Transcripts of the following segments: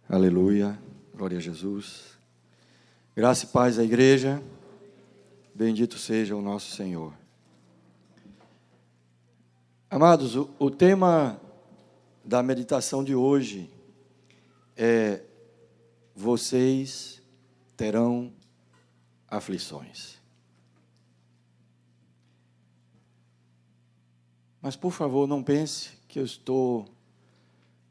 Aleluia, glória a Jesus. Graça e paz à igreja, bendito seja o nosso Senhor. Amados, o tema da meditação de hoje é: vocês terão aflições. Mas, por favor, não pense que eu estou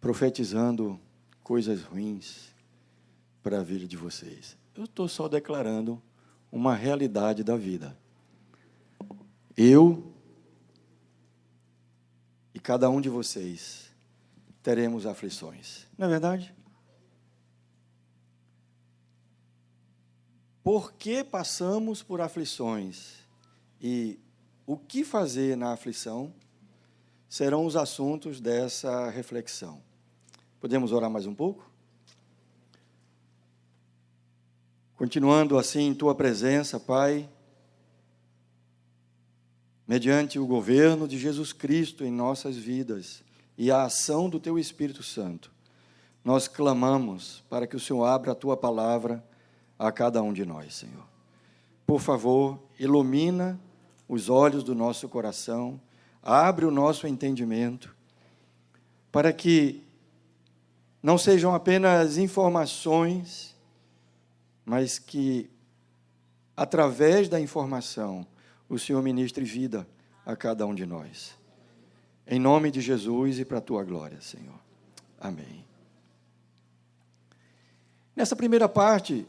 profetizando coisas ruins para a vida de vocês. Eu estou só declarando uma realidade da vida. Eu e cada um de vocês teremos aflições. Não é verdade? Por que passamos por aflições e o que fazer na aflição serão os assuntos dessa reflexão. Podemos orar mais um pouco? Continuando assim em Tua presença, Pai, mediante o governo de Jesus Cristo em nossas vidas e a ação do Teu Espírito Santo, nós clamamos para que o Senhor abra a Tua palavra a cada um de nós, Senhor. Por favor, ilumina os olhos do nosso coração, abre o nosso entendimento, para que não sejam apenas informações, mas que, através da informação, o Senhor ministre vida a cada um de nós. Em nome de Jesus e para a Tua glória, Senhor. Amém. Nessa primeira parte,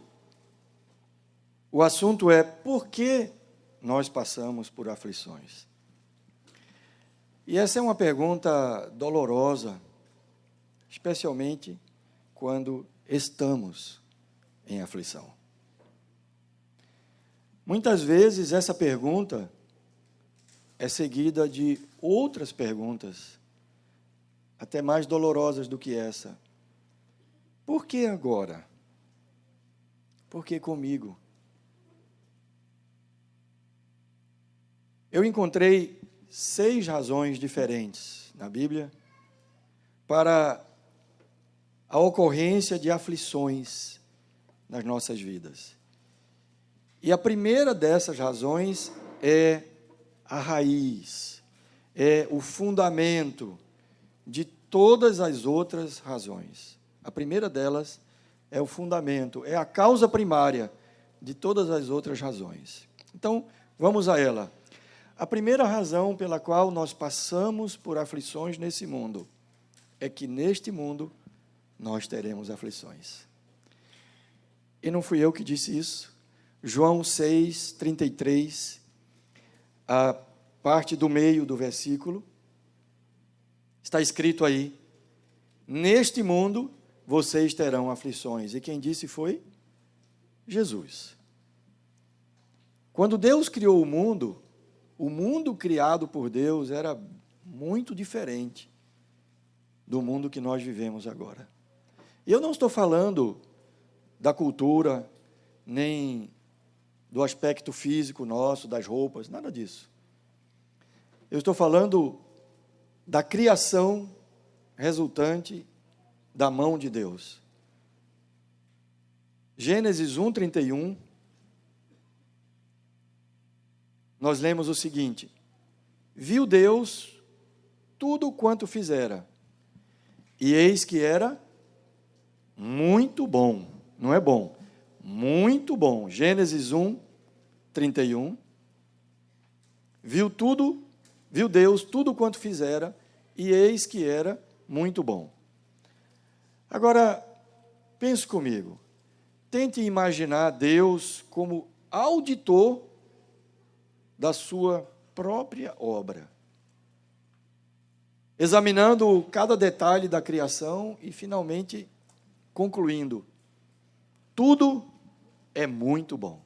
o assunto é: por que nós passamos por aflições? E essa é uma pergunta dolorosa, especialmente quando estamos em aflição. Muitas vezes essa pergunta é seguida de outras perguntas, até mais dolorosas do que essa. Por que agora? Por que comigo? Eu encontrei 6 razões diferentes na Bíblia para a ocorrência de aflições nas nossas vidas. E a primeira dessas razões é a raiz, é o fundamento de todas as outras razões. A primeira delas é o fundamento, é a causa primária de todas as outras razões. Então, vamos a ela. A primeira razão pela qual nós passamos por aflições nesse mundo é que neste mundo nós teremos aflições. E não fui eu que disse isso. João 6:33, a parte do meio do versículo, está escrito aí: neste mundo vocês terão aflições. E quem disse foi Jesus. Quando Deus criou o mundo criado por Deus era muito diferente do mundo que nós vivemos agora. E eu não estou falando da cultura, nem do aspecto físico nosso, das roupas, nada disso. Eu estou falando da criação resultante da mão de Deus. Gênesis 1:31, nós lemos o seguinte: viu Deus tudo quanto fizera, e eis que era muito bom. Não é bom, muito bom. Gênesis 1:31. Viu Deus tudo quanto fizera, e eis que era muito bom. Agora, pense comigo. Tente imaginar Deus como auditor da sua própria obra, examinando cada detalhe da criação e, finalmente, concluindo: tudo é muito bom.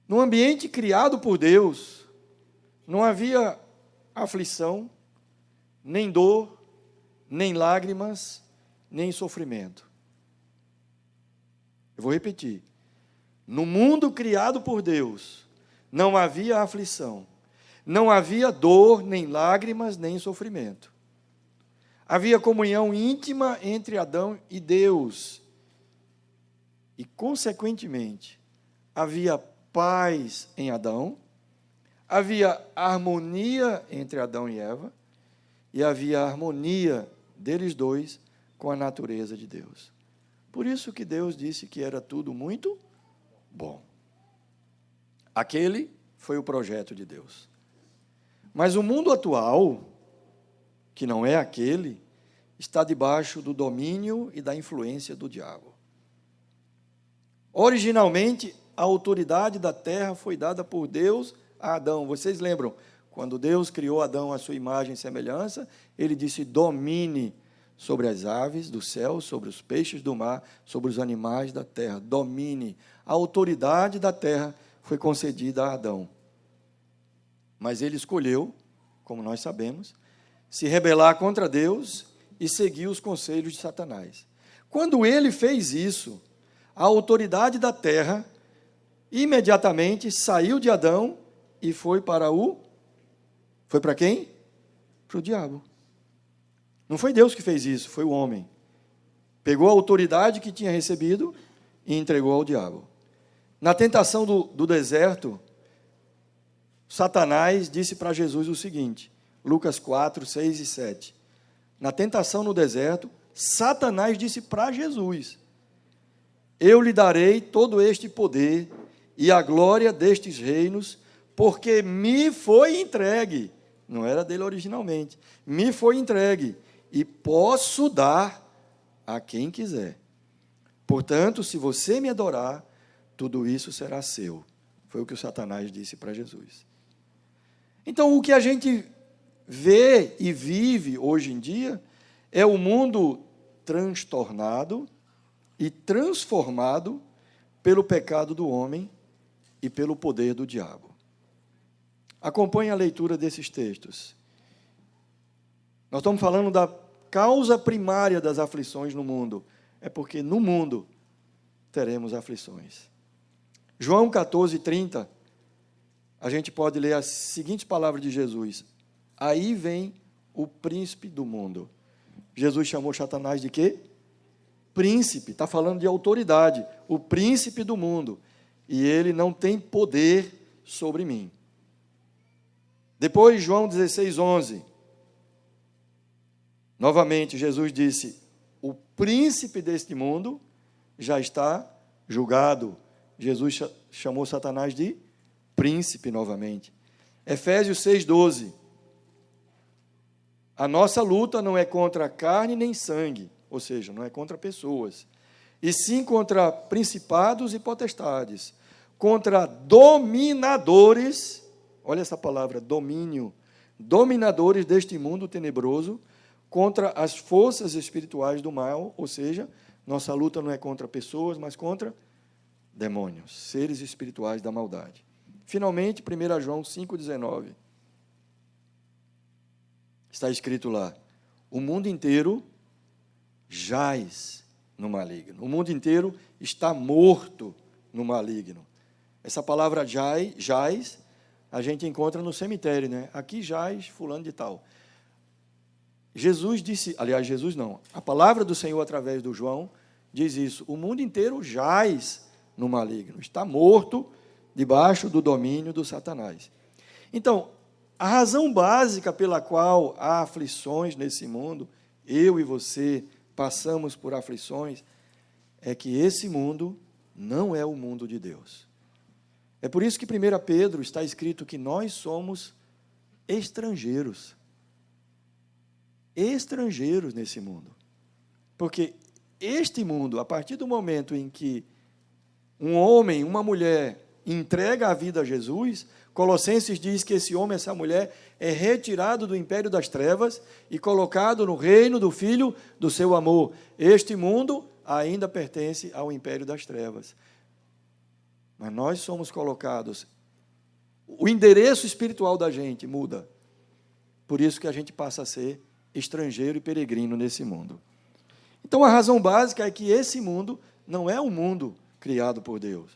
No ambiente criado por Deus, não havia aflição, nem dor, nem lágrimas, nem sofrimento. Eu vou repetir. No mundo criado por Deus, não havia aflição, não havia dor, nem lágrimas, nem sofrimento. Havia comunhão íntima entre Adão e Deus. E, consequentemente, havia paz em Adão, havia harmonia entre Adão e Eva, e havia harmonia deles dois com a natureza de Deus. Por isso que Deus disse que era tudo muito bom. Aquele foi o projeto de Deus. Mas o mundo atual, que não é aquele, está debaixo do domínio e da influência do diabo. Originalmente, a autoridade da terra foi dada por Deus a Adão. Vocês lembram? Quando Deus criou Adão à sua imagem e semelhança, ele disse: domine sobre as aves do céu, sobre os peixes do mar, sobre os animais da terra. Domine. A autoridade da terra foi concedida a Adão. Mas ele escolheu, como nós sabemos, se rebelar contra Deus e seguir os conselhos de Satanás. Quando ele fez isso, a autoridade da terra imediatamente saiu de Adão e foi para Foi para quem? Para o diabo. Não foi Deus que fez isso, foi o homem. Pegou a autoridade que tinha recebido e entregou ao diabo. Na tentação do deserto, Satanás disse para Jesus o seguinte, Lucas 4, 6 e 7. Na tentação no deserto, Satanás disse para Jesus: eu lhe darei todo este poder e a glória destes reinos, porque me foi entregue. Não era dele originalmente. Me foi entregue e posso dar a quem quiser. Portanto, se você me adorar, tudo isso será seu. Foi o que o Satanás disse para Jesus. Então, o que a gente vê e vive hoje em dia é o mundo transtornado e transformado pelo pecado do homem e pelo poder do diabo. Acompanhe a leitura desses textos. Nós estamos falando da causa primária das aflições no mundo. É porque no mundo teremos aflições. João 14, 30, a gente pode ler as seguintes palavras de Jesus. Aí vem o príncipe do mundo. Jesus chamou Satanás de quê? Príncipe, está falando de autoridade. O príncipe do mundo. E ele não tem poder sobre mim. Depois, João 16, 11. Novamente, Jesus disse: o príncipe deste mundo já está julgado. Jesus chamou Satanás de príncipe novamente. Efésios 6, 12. A nossa luta não é contra carne nem sangue, ou seja, não é contra pessoas, e sim contra principados e potestades, contra dominadores. Olha essa palavra, domínio. Dominadores deste mundo tenebroso, contra as forças espirituais do mal, ou seja, nossa luta não é contra pessoas, mas contra demônios, seres espirituais da maldade. Finalmente, 1 João 5,19. Está escrito lá: o mundo inteiro jaz no maligno. O mundo inteiro está morto no maligno. Essa palavra jaz, a gente encontra no cemitério, né? Aqui jaz fulano de tal. Jesus disse, aliás, Jesus não, a palavra do Senhor através do João diz isso: o mundo inteiro jaz no maligno, está morto debaixo do domínio do Satanás. Então, a razão básica pela qual há aflições nesse mundo, eu e você passamos por aflições, é que esse mundo não é o mundo de Deus. É por isso que 1 Pedro está escrito que nós somos estrangeiros. Estrangeiros nesse mundo. Porque este mundo, a partir do momento em que um homem, uma mulher, entrega a vida a Jesus, Colossenses diz que esse homem, essa mulher, é retirado do império das trevas e colocado no reino do Filho do seu amor. Este mundo ainda pertence ao império das trevas. Mas nós somos colocados, o endereço espiritual da gente muda. Por isso que a gente passa a ser estrangeiro e peregrino nesse mundo. Então, a razão básica é que esse mundo não é um mundo criado por Deus.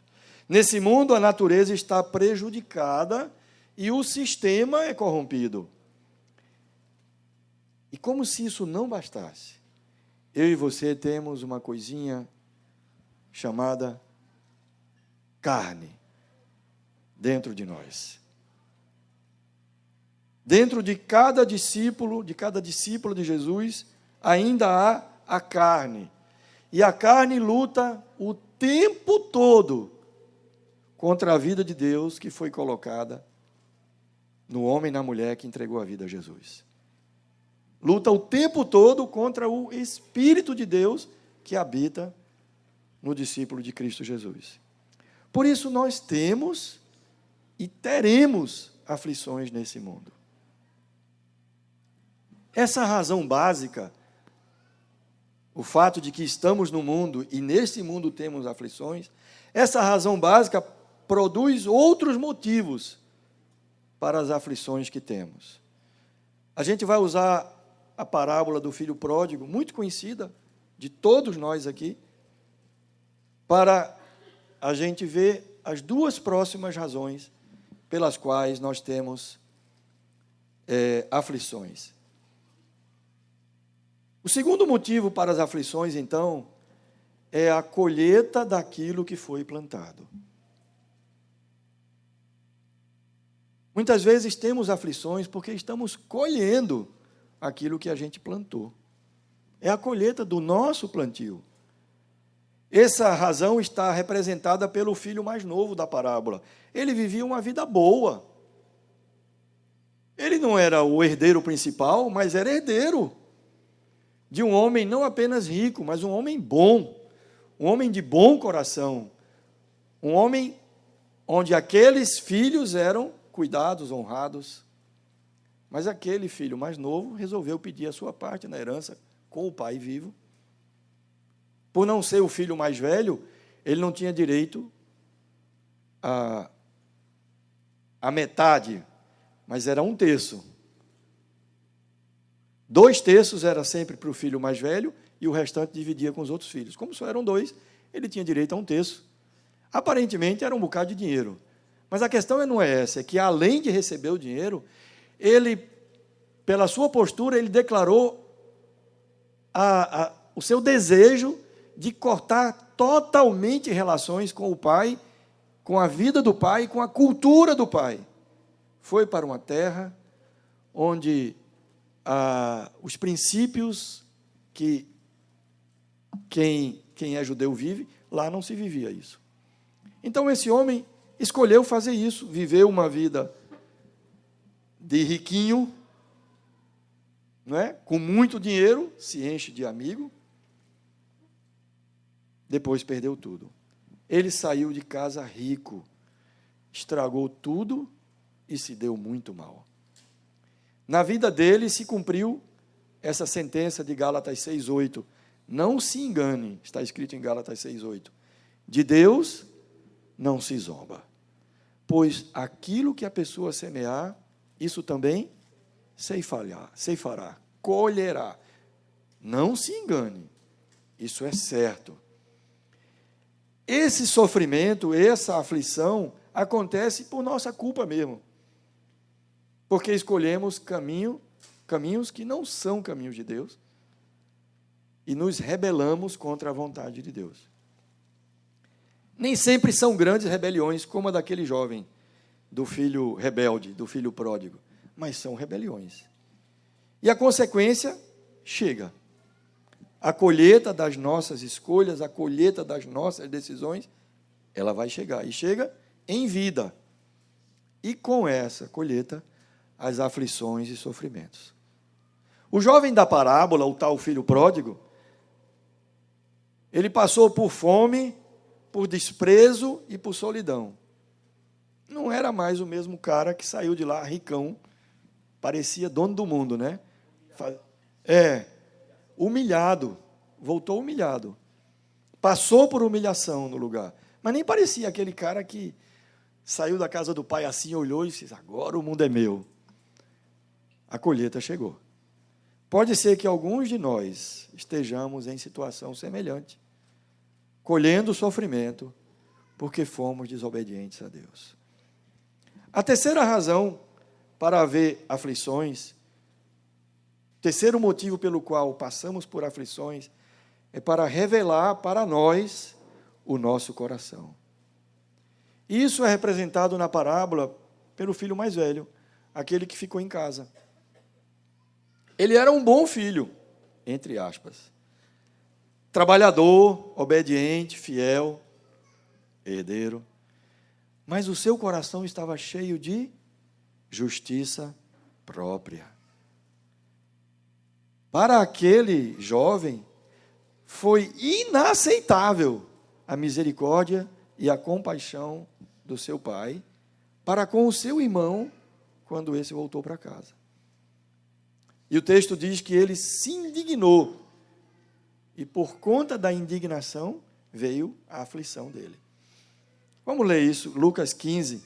Nesse mundo, a natureza está prejudicada e o sistema é corrompido. E como se isso não bastasse, eu e você temos uma coisinha chamada carne dentro de nós. Dentro de cada discípulo de Jesus, ainda há a carne. E a carne luta o tempo todo contra a vida de Deus que foi colocada no homem e na mulher que entregou a vida a Jesus. Luta o tempo todo contra o Espírito de Deus que habita no discípulo de Cristo Jesus. Por isso nós temos e teremos aflições nesse mundo. Essa razão básica, o fato de que estamos no mundo e nesse mundo temos aflições, essa razão básica produz outros motivos para as aflições que temos. A gente vai usar a parábola do filho pródigo, muito conhecida de todos nós aqui, para a gente ver as duas próximas razões pelas quais nós temos aflições. O segundo motivo para as aflições, então, é a colheita daquilo que foi plantado. Muitas vezes temos aflições porque estamos colhendo aquilo que a gente plantou. É a colheita do nosso plantio. Essa razão está representada pelo filho mais novo da parábola. Ele vivia uma vida boa. Ele não era o herdeiro principal, mas era herdeiro de um homem não apenas rico, mas um homem bom, um homem de bom coração, um homem onde aqueles filhos eram cuidados, honrados. Mas aquele filho mais novo resolveu pedir a sua parte na herança com o pai vivo. Por não ser o filho mais velho, ele não tinha direito a metade, mas era 1/3. 2/3 era sempre para o filho mais velho e o restante dividia com os outros filhos. Como só eram 2, ele tinha direito a 1/3. Aparentemente era um bocado de dinheiro. Mas a questão não é essa, é que além de receber o dinheiro, ele, pela sua postura, ele declarou o seu desejo de cortar totalmente relações com o pai, com a vida do pai, com a cultura do pai. Foi para uma terra onde os princípios que quem é judeu vive, lá não se vivia isso. Então esse homem escolheu fazer isso, viveu uma vida de riquinho, não é? Com muito dinheiro, se enche de amigo, depois perdeu tudo. Ele saiu de casa rico, estragou tudo e se deu muito mal. Na vida dele se cumpriu essa sentença de Gálatas 6:8. Não se engane, está escrito em Gálatas 6:8. De Deus não se zomba, pois aquilo que a pessoa semear, isso também ceifará, colherá. Não se engane, isso é certo. Esse sofrimento, essa aflição, acontece por nossa culpa mesmo, porque escolhemos caminhos que não são caminhos de Deus e nos rebelamos contra a vontade de Deus. Nem sempre são grandes rebeliões, como a daquele jovem, do filho rebelde, do filho pródigo, mas são rebeliões. E a consequência chega. A colheita das nossas escolhas, a colheita das nossas decisões, ela vai chegar, e chega em vida. E com essa colheita, as aflições e sofrimentos. O jovem da parábola, o tal filho pródigo, ele passou por fome, por desprezo e por solidão. Não era mais o mesmo cara que saiu de lá ricão, parecia dono do mundo, né? Humilhado, voltou humilhado. Passou por humilhação no lugar, mas nem parecia aquele cara que saiu da casa do pai assim, olhou e disse, agora o mundo é meu. A colheita chegou. Pode ser que alguns de nós estejamos em situação semelhante, colhendo sofrimento, porque fomos desobedientes a Deus. A terceira razão para haver aflições O terceiro motivo pelo qual passamos por aflições é para revelar para nós o nosso coração. Isso é representado na parábola pelo filho mais velho, aquele que ficou em casa. Ele era um bom filho, entre aspas. Trabalhador, obediente, fiel, herdeiro. Mas o seu coração estava cheio de justiça própria. Para aquele jovem, foi inaceitável a misericórdia e a compaixão do seu pai para com o seu irmão quando esse voltou para casa. E o texto diz que ele se indignou, e por conta da indignação veio a aflição dele. Vamos ler isso, Lucas 15,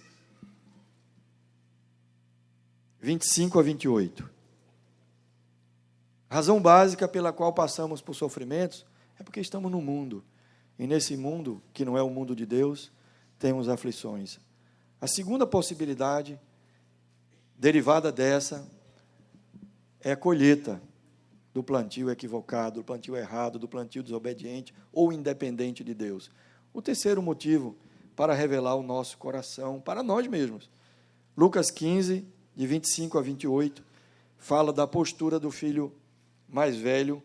25 a 28. A razão básica pela qual passamos por sofrimentos é porque estamos no mundo. E nesse mundo, que não é o mundo de Deus, temos aflições. A segunda possibilidade, derivada dessa, é a colheita do plantio equivocado, do plantio errado, do plantio desobediente ou independente de Deus. O terceiro motivo para revelar o nosso coração para nós mesmos. Lucas 15, de 25 a 28, fala da postura do filho mais velho,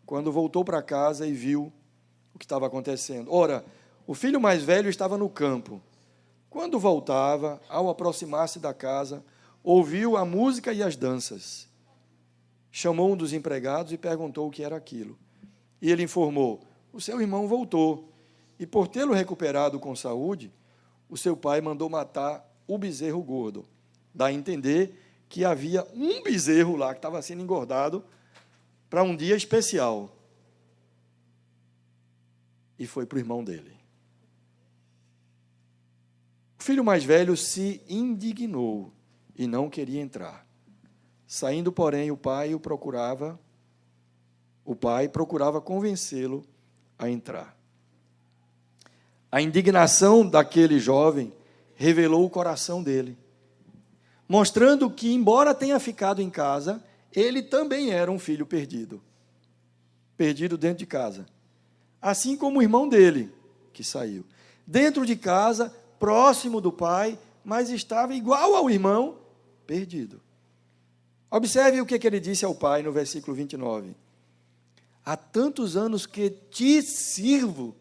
quando voltou para casa e viu o que estava acontecendo. Ora, o filho mais velho estava no campo. Quando voltava, ao aproximar-se da casa, ouviu a música e as danças. Chamou um dos empregados e perguntou o que era aquilo. E ele informou: o seu irmão voltou, e por tê-lo recuperado com saúde, o seu pai mandou matar o bezerro gordo. Dá a entender que havia um bezerro lá que estava sendo engordado para um dia especial. E foi para o irmão dele. O filho mais velho se indignou e não queria entrar. Saindo, porém, o pai procurava convencê-lo a entrar. A indignação daquele jovem revelou o coração dele, mostrando que, embora tenha ficado em casa, ele também era um filho perdido. Perdido dentro de casa. Assim como o irmão dele, que saiu. Dentro de casa, próximo do pai, mas estava igual ao irmão, perdido. Observe o que ele disse ao pai no versículo 29. Há tantos anos que te sirvo,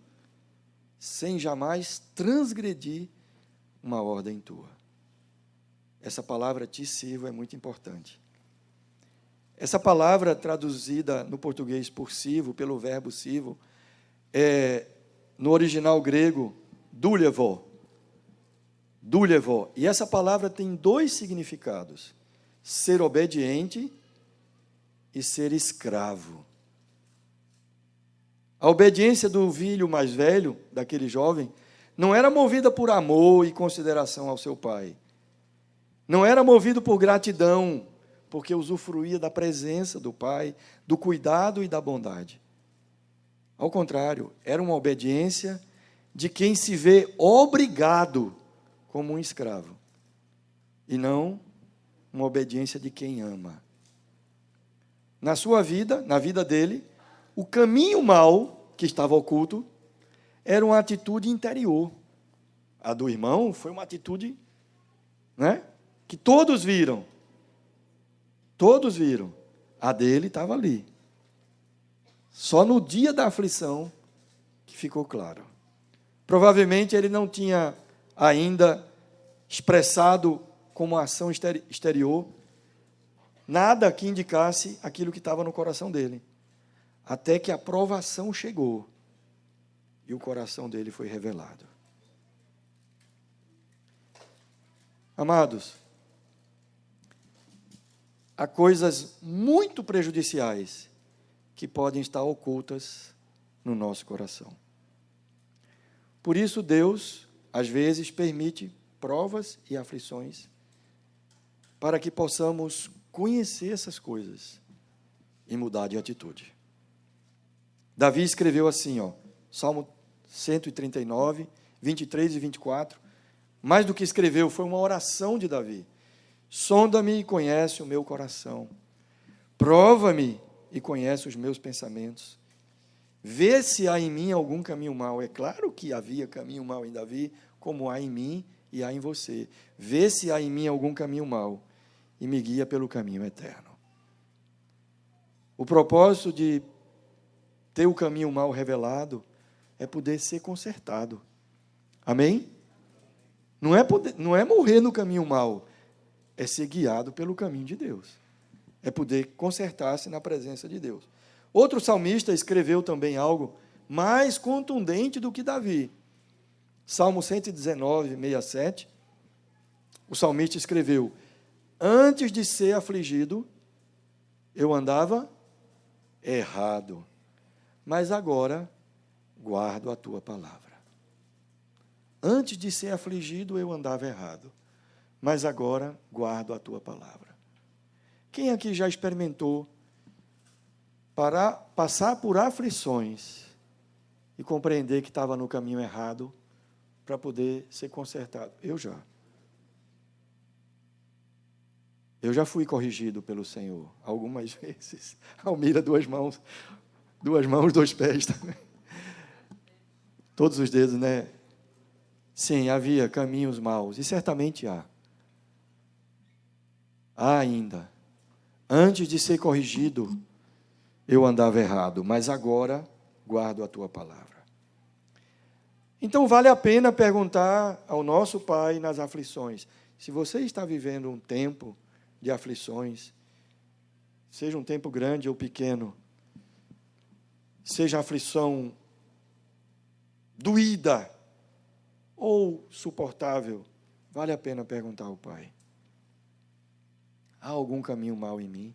sem jamais transgredir uma ordem tua. Essa palavra te sirvo é muito importante. Essa palavra traduzida no português por sirvo, pelo verbo sirvo, é no original grego, doulevo. Doulevo. E essa palavra tem dois significados: ser obediente e ser escravo. A obediência do filho mais velho, daquele jovem, não era movida por amor e consideração ao seu pai. Não era movido por gratidão, porque usufruía da presença do pai, do cuidado e da bondade. Ao contrário, era uma obediência de quem se vê obrigado como um escravo, e não uma obediência de quem ama. Na sua vida, na vida dele, o caminho mau que estava oculto era uma atitude interior. A do irmão foi uma atitude, que todos viram. Todos viram. A dele estava ali. Só no dia da aflição que ficou claro. Provavelmente ele não tinha ainda expressado como ação exterior nada que indicasse aquilo que estava no coração dele. Até que a provação chegou e o coração dele foi revelado. Amados, há coisas muito prejudiciais que podem estar ocultas no nosso coração. Por isso, Deus, às vezes, permite provas e aflições para que possamos conhecer essas coisas e mudar de atitude. Davi escreveu assim, Salmo 139, 23 e 24. Mais do que escreveu, foi uma oração de Davi. Sonda-me e conhece o meu coração. Prova-me e conhece os meus pensamentos. Vê se há em mim algum caminho mau. É claro que havia caminho mau em Davi, como há em mim e há em você. Vê se há em mim algum caminho mau e me guia pelo caminho eterno. O propósito de ter o caminho mau revelado é poder ser consertado. Amém? Não é morrer no caminho mau, é ser guiado pelo caminho de Deus. É poder consertar-se na presença de Deus. Outro salmista escreveu também algo mais contundente do que Davi. Salmo 119, 67, o salmista escreveu: antes de ser afligido, eu andava errado, mas agora guardo a tua palavra. Antes de ser afligido, eu andava errado, mas agora guardo a tua palavra. Quem aqui já experimentou passar por aflições e compreender que estava no caminho errado para poder ser consertado? Eu já. Eu já fui corrigido pelo Senhor algumas vezes. Almira, duas mãos, dois pés também. Todos os dedos, né? Sim, havia caminhos maus, e certamente há. Há ainda. Antes de ser corrigido, eu andava errado, mas agora guardo a tua palavra. Então, vale a pena perguntar ao nosso Pai nas aflições: se você está vivendo um tempo de aflições, seja um tempo grande ou pequeno, seja aflição doída ou suportável, vale a pena perguntar ao Pai: há algum caminho mau em mim?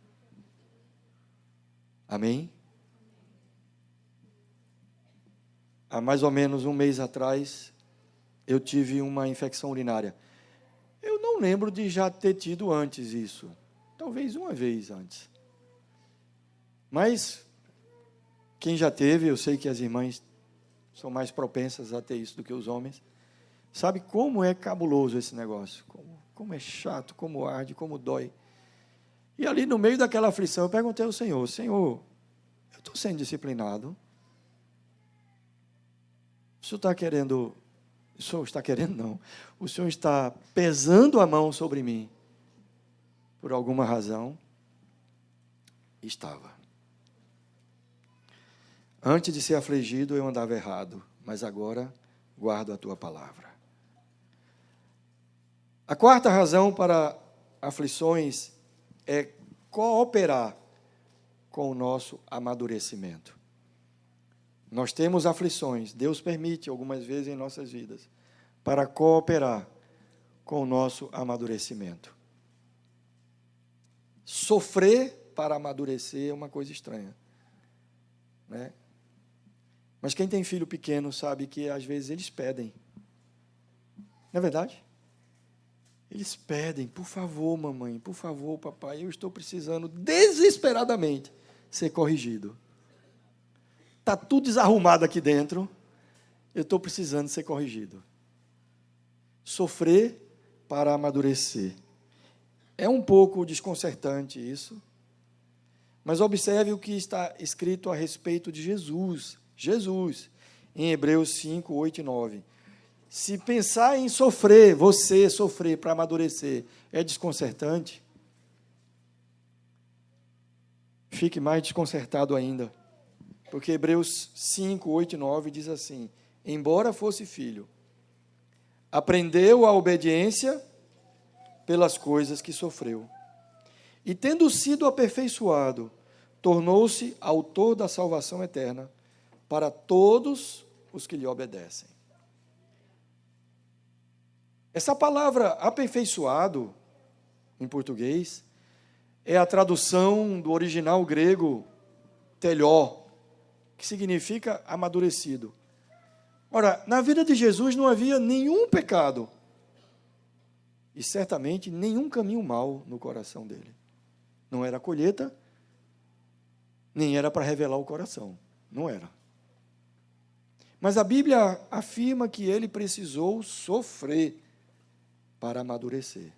Amém? Há mais ou menos um mês atrás, eu tive uma infecção urinária. Eu não lembro de já ter tido antes isso. Talvez uma vez antes. Mas, quem já teve, eu sei que as irmãs são mais propensas a ter isso do que os homens, sabe como é cabuloso esse negócio, como é chato, como arde, como dói. E ali no meio daquela aflição, eu perguntei ao Senhor: Senhor, eu estou sendo disciplinado? O Senhor está querendo... O Senhor está querendo, não. O Senhor está pesando a mão sobre mim, por alguma razão? Estava. Antes de ser afligido, eu andava errado, mas agora guardo a tua palavra. A quarta razão para aflições é cooperar com o nosso amadurecimento. Nós temos aflições, Deus permite algumas vezes em nossas vidas, para cooperar com o nosso amadurecimento. Sofrer para amadurecer é uma coisa estranha, né? Mas quem tem filho pequeno sabe que às vezes eles pedem. Não é verdade? Eles pedem: por favor, mamãe, por favor, papai, eu estou precisando desesperadamente ser corrigido. Está tudo desarrumado aqui dentro, eu estou precisando ser corrigido. Sofrer para amadurecer. É um pouco desconcertante isso, mas observe o que está escrito a respeito de Jesus. Jesus, em Hebreus 5, 8 e 9. Se pensar em sofrer, você sofrer para amadurecer, é desconcertante, fique mais desconcertado ainda. Porque Hebreus 5, 8 e 9 diz assim: embora fosse filho, aprendeu a obediência pelas coisas que sofreu. E tendo sido aperfeiçoado, tornou-se autor da salvação eterna para todos os que lhe obedecem. Essa palavra aperfeiçoado, em português, é a tradução do original grego teló, que significa amadurecido. Ora, na vida de Jesus não havia nenhum pecado e certamente nenhum caminho mau no coração dele. Não era colheita, nem era para revelar o coração, não era. Mas a Bíblia afirma que ele precisou sofrer para amadurecer.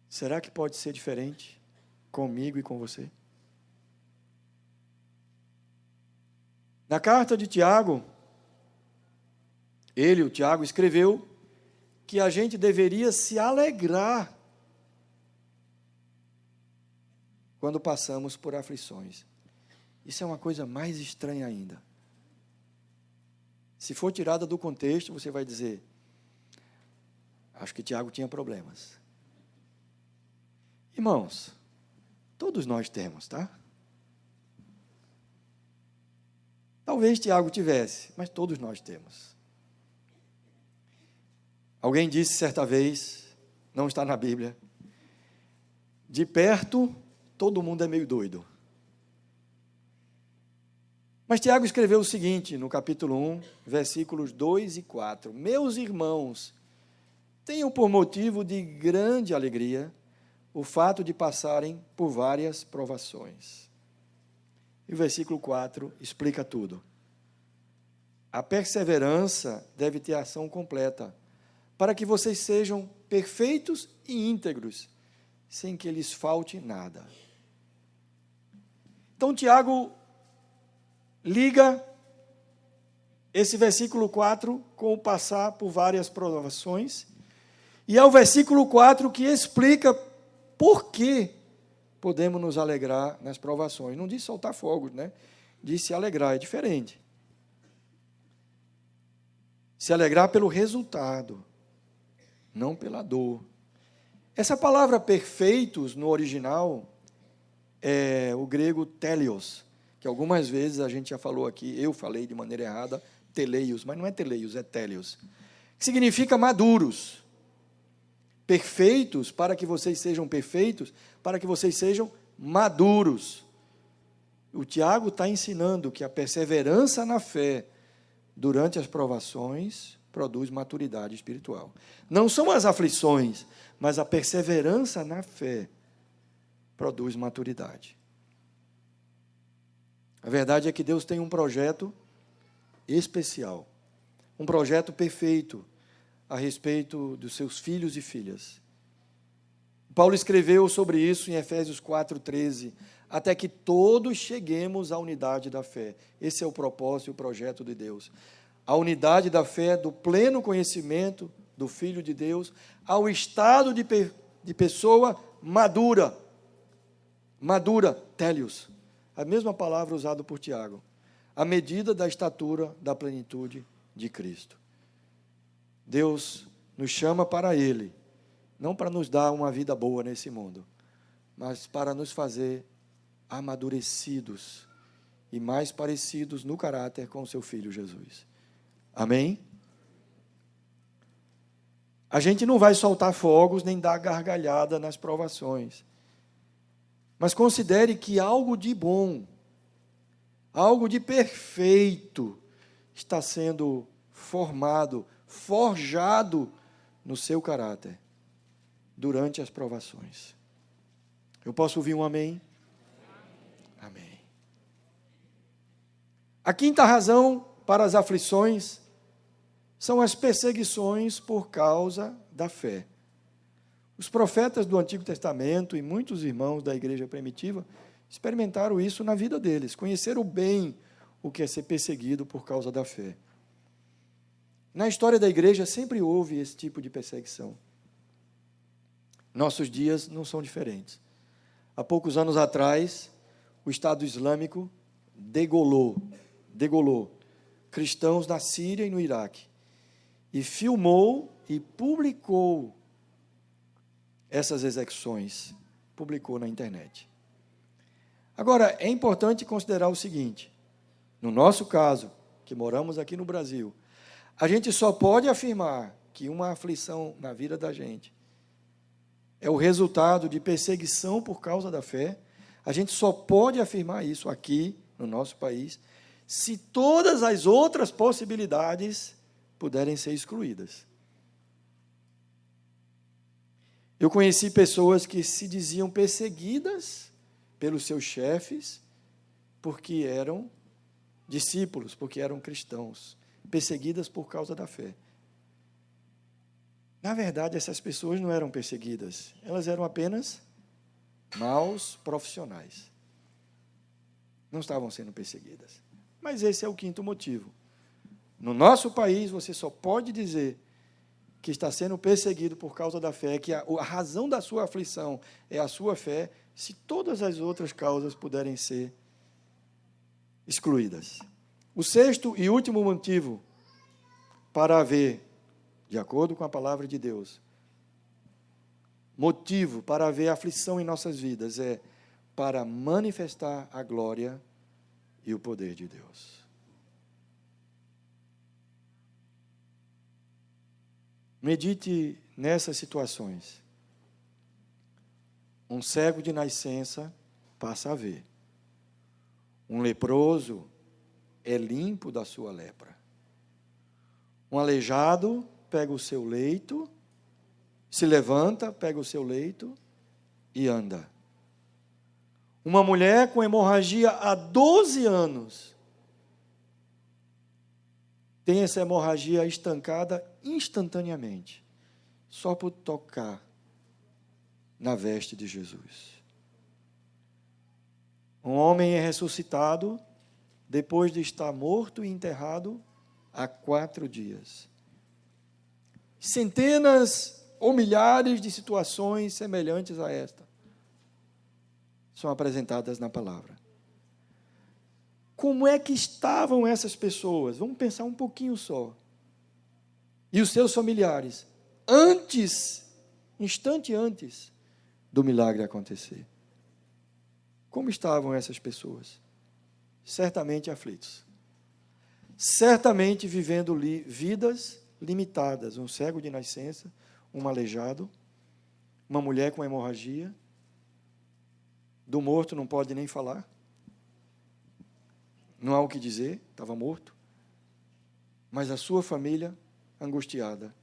Será que pode ser diferente comigo e com você? Na carta de Tiago, o Tiago, escreveu que a gente deveria se alegrar quando passamos por aflições. Isso é uma coisa mais estranha ainda. Se for tirada do contexto, você vai dizer, acho que Tiago tinha problemas. Irmãos, todos nós temos, tá? Talvez Tiago tivesse, mas todos nós temos. Alguém disse certa vez, não está na Bíblia, de perto, todo mundo é meio doido. Mas Tiago escreveu o seguinte, no capítulo 1, versículos 2 e 4. Meus irmãos, tenham por motivo de grande alegria o fato de passarem por várias provações. E o versículo 4 explica tudo. A perseverança deve ter ação completa, para que vocês sejam perfeitos e íntegros, sem que lhes falte nada. Então, Tiago liga esse versículo 4 com o passar por várias provações, e é o versículo 4 que explica por que podemos nos alegrar nas provações. Não diz soltar fogos, né? Diz se alegrar, é diferente. Se alegrar pelo resultado, não pela dor. Essa palavra perfeitos, no original, é o grego teleos, que algumas vezes a gente já falou aqui, eu falei de maneira errada, teleios, mas não é teleios, é teleos, que significa maduros. Perfeitos, para que vocês sejam perfeitos, para que vocês sejam maduros. O Tiago está ensinando que a perseverança na fé durante as provações produz maturidade espiritual. Não são as aflições, mas a perseverança na fé produz maturidade. A verdade é que Deus tem um projeto especial, um projeto perfeito a respeito dos seus filhos e filhas. Paulo escreveu sobre isso em Efésios 4:13, até que todos cheguemos à unidade da fé. Esse é o propósito e o projeto de Deus. A unidade da fé, do pleno conhecimento do Filho de Deus, ao estado de pessoa madura. Madura, télios. A mesma palavra usada por Tiago. À medida da estatura da plenitude de Cristo. Deus nos chama para Ele, não para nos dar uma vida boa nesse mundo, mas para nos fazer amadurecidos e mais parecidos no caráter com o seu Filho Jesus. Amém? A gente não vai soltar fogos nem dar gargalhada nas provações, mas considere que algo de bom, algo de perfeito está sendo formado, forjado no seu caráter durante as provações. Eu posso ouvir um amém? Amém. A quinta razão para as aflições são as perseguições por causa da fé. Os profetas do Antigo Testamento e muitos irmãos da igreja primitiva experimentaram isso na vida deles, conheceram bem o que é ser perseguido por causa da fé. Na história da igreja sempre houve esse tipo de perseguição. Nossos dias não são diferentes. Há poucos anos atrás, o Estado Islâmico degolou cristãos na Síria e no Iraque. E filmou e publicou essas execuções. Publicou na internet. Agora, é importante considerar o seguinte. No nosso caso, que moramos aqui no Brasil, a gente só pode afirmar que uma aflição na vida da gente é o resultado de perseguição por causa da fé. A gente só pode afirmar isso aqui, no nosso país, se todas as outras possibilidades puderem ser excluídas. Eu conheci pessoas que se diziam perseguidas pelos seus chefes porque eram discípulos, porque eram cristãos, perseguidas por causa da fé. Na verdade, essas pessoas não eram perseguidas, elas eram apenas maus profissionais. Não estavam sendo perseguidas. Mas esse é o quinto motivo. No nosso país, você só pode dizer que está sendo perseguido por causa da fé, que a razão da sua aflição é a sua fé, se todas as outras causas puderem ser excluídas. O sexto e último motivo para haver, de acordo com a palavra de Deus, motivo para haver aflição em nossas vidas é para manifestar a glória e o poder de Deus. Medite nessas situações. Um cego de nascença passa a ver. Um leproso é limpo da sua lepra. Um aleijado pega o seu leito, se levanta, pega o seu leito e anda. Uma mulher com hemorragia há 12 anos tem essa hemorragia estancada instantaneamente, só por tocar na veste de Jesus. Um homem é ressuscitado depois de estar morto e enterrado há 4 dias. Centenas ou milhares de situações semelhantes a esta são apresentadas na palavra. Como é que estavam essas pessoas? Vamos pensar um pouquinho só. E os seus familiares, instante antes do milagre acontecer. Como estavam essas pessoas? Certamente aflitos. Certamente vivendo vidas limitadas. Um cego de nascença, um aleijado, uma mulher com hemorragia. Do morto não pode nem falar. Não há o que dizer, estava morto. Mas a sua família angustiada.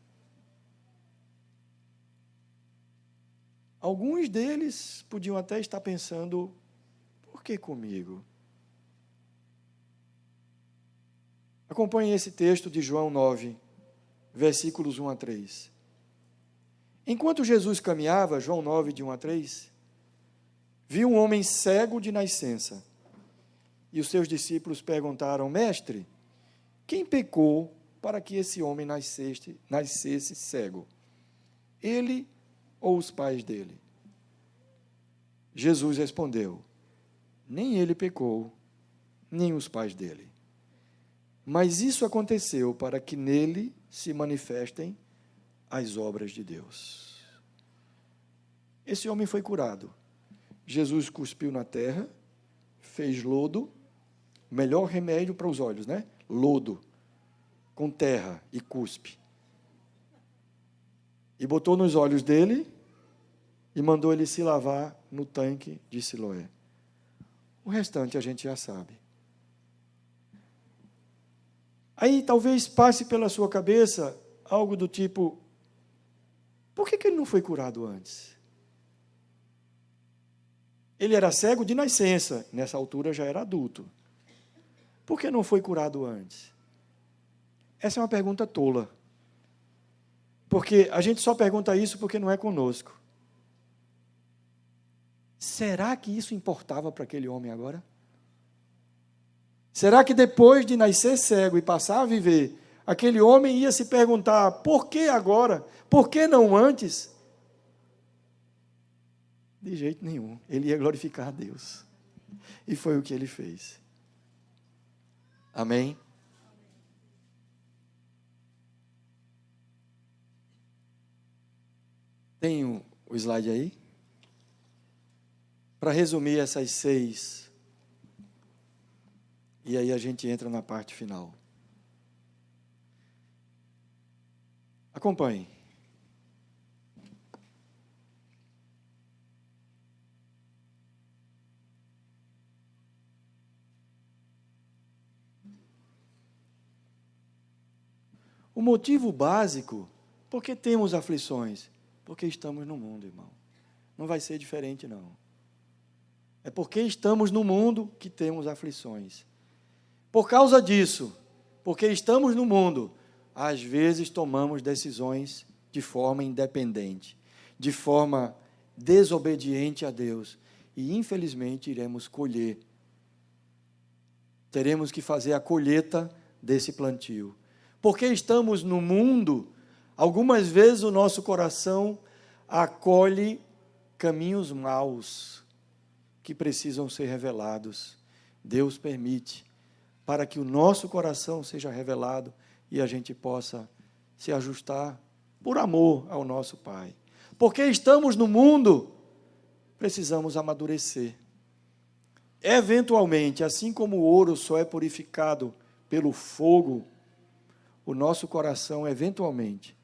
Alguns deles podiam até estar pensando, por que comigo? Acompanhe esse texto de João 9, versículos 1 a 3. Enquanto Jesus caminhava, João 9, de 1 a 3, viu um homem cego de nascença. E os seus discípulos perguntaram, mestre, quem pecou para que esse homem nascesse cego? Ele ou os pais dele? Jesus respondeu, nem ele pecou, nem os pais dele. Mas isso aconteceu para que nele se manifestem as obras de Deus. Esse homem foi curado. Jesus cuspiu na terra, fez lodo, melhor remédio para os olhos, né? Lodo, com terra e cuspe. E botou nos olhos dele e mandou ele se lavar no tanque de Siloé. O restante a gente já sabe. Aí talvez passe pela sua cabeça algo do tipo, por que ele não foi curado antes? Ele era cego de nascença, nessa altura já era adulto. Por que não foi curado antes? Essa é uma pergunta tola. Porque a gente só pergunta isso porque não é conosco. Será que isso importava para aquele homem agora? Será que depois de nascer cego e passar a viver, aquele homem ia se perguntar, por que agora? Por que não antes? De jeito nenhum. Ele ia glorificar a Deus. E foi o que ele fez. Amém? Tem o slide aí? Para resumir essas 6, e aí a gente entra na parte final. Acompanhe. O motivo básico, por que temos aflições? Porque estamos no mundo, irmão. Não vai ser diferente, não. É porque estamos no mundo que temos aflições. Por causa disso, porque estamos no mundo, às vezes tomamos decisões de forma independente, de forma desobediente a Deus. e, infelizmente, iremos colher. Teremos que fazer a colheita desse plantio. Porque estamos no mundo, algumas vezes o nosso coração acolhe caminhos maus que precisam ser revelados. Deus permite para que o nosso coração seja revelado e a gente possa se ajustar por amor ao nosso Pai. Porque estamos no mundo, precisamos amadurecer. Eventualmente, assim como o ouro só é purificado pelo fogo, o nosso coração, eventualmente,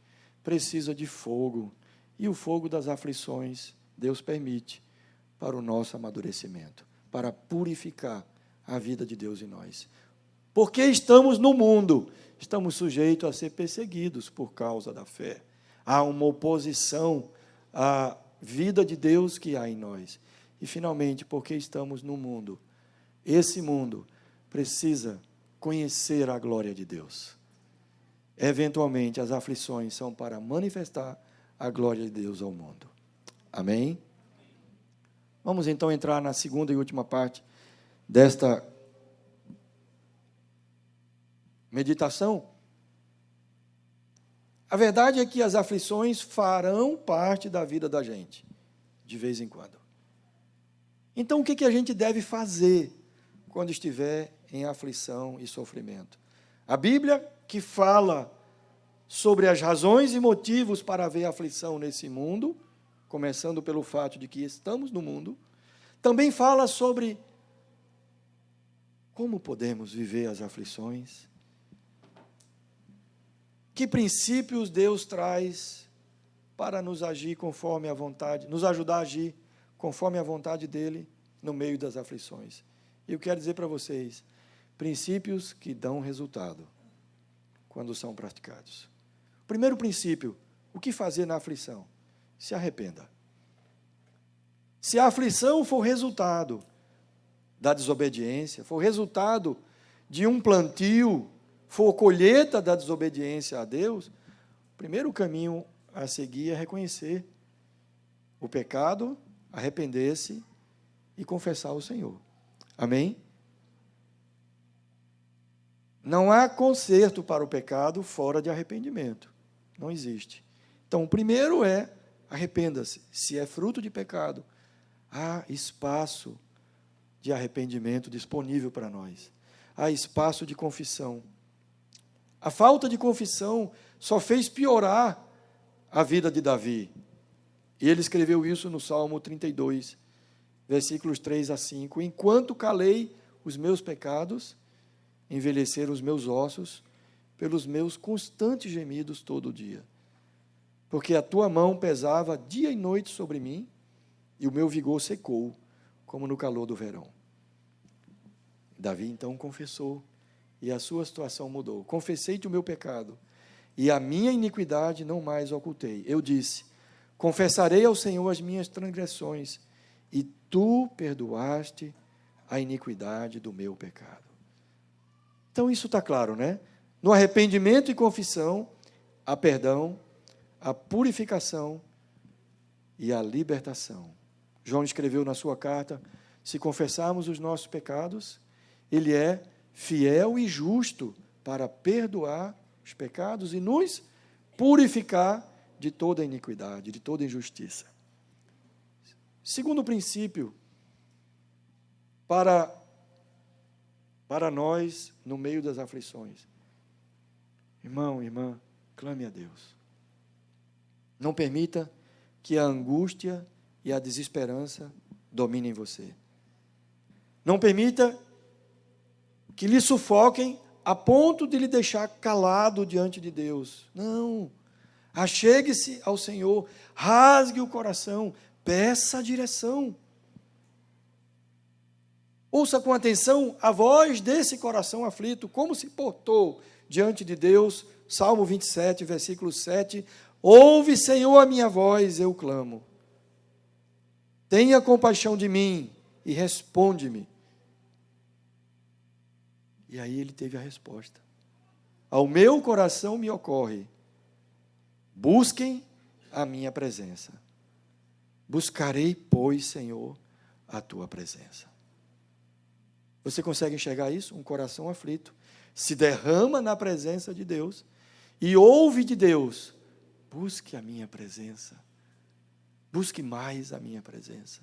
precisa de fogo. E o fogo das aflições, Deus permite para o nosso amadurecimento, para purificar a vida de Deus em nós. Porque estamos no mundo, estamos sujeitos a ser perseguidos por causa da fé. Há uma oposição à vida de Deus que há em nós. E, finalmente, porque estamos no mundo, esse mundo precisa conhecer a glória de Deus. Eventualmente, as aflições são para manifestar a glória de Deus ao mundo. Amém? Vamos, então, entrar na segunda e última parte desta meditação. A verdade é que as aflições farão parte da vida da gente, de vez em quando. Então, o que a gente deve fazer quando estiver em aflição e sofrimento? A Bíblia, que fala sobre as razões e motivos para haver aflição nesse mundo, começando pelo fato de que estamos no mundo, também fala sobre como podemos viver as aflições, que princípios Deus traz para nos agir conforme a vontade, nos ajudar a agir conforme a vontade dele no meio das aflições. E eu quero dizer para vocês, princípios que dão resultado quando são praticados. Primeiro princípio, o que fazer na aflição? Se arrependa. Se a aflição for resultado da desobediência, for resultado de um plantio, for colheita da desobediência a Deus, o primeiro caminho a seguir é reconhecer o pecado, arrepender-se e confessar ao Senhor. Amém? Não há conserto para o pecado fora de arrependimento. Não existe. Então, o primeiro é, arrependa-se. Se é fruto de pecado, há espaço de arrependimento disponível para nós. Há espaço de confissão. A falta de confissão só fez piorar a vida de Davi. E ele escreveu isso no Salmo 32, versículos 3 a 5. Enquanto calei os meus pecados, envelheceram os meus ossos pelos meus constantes gemidos todo dia. Porque a tua mão pesava dia e noite sobre mim, e o meu vigor secou, como no calor do verão. Davi então confessou, e a sua situação mudou. Confessei-te o meu pecado, e a minha iniquidade não mais ocultei. Eu disse, confessarei ao Senhor as minhas transgressões, e tu perdoaste a iniquidade do meu pecado. Então isso está claro, né? No arrependimento e confissão, há perdão, a purificação e a libertação. João escreveu na sua carta, se confessarmos os nossos pecados, ele é fiel e justo para perdoar os pecados e nos purificar de toda iniquidade, de toda injustiça. Segundo princípio, para nós, no meio das aflições. Irmão, irmã, clame a Deus. Não permita que a angústia e a desesperança dominem você. Não permita que lhe sufoquem a ponto de lhe deixar calado diante de Deus. Não. Achegue-se ao Senhor, rasgue o coração, peça a direção. Ouça com atenção a voz desse coração aflito, como se portou diante de Deus. Salmo 27, versículo 7. Ouve, Senhor, a minha voz, eu clamo. Tenha compaixão de mim e responde-me. E aí ele teve a resposta. Ao meu coração me ocorre, busquem a minha presença. Buscarei, pois, Senhor, a tua presença. Você consegue enxergar isso? Um coração aflito se derrama na presença de Deus e ouve de Deus: busque a minha presença, busque mais a minha presença.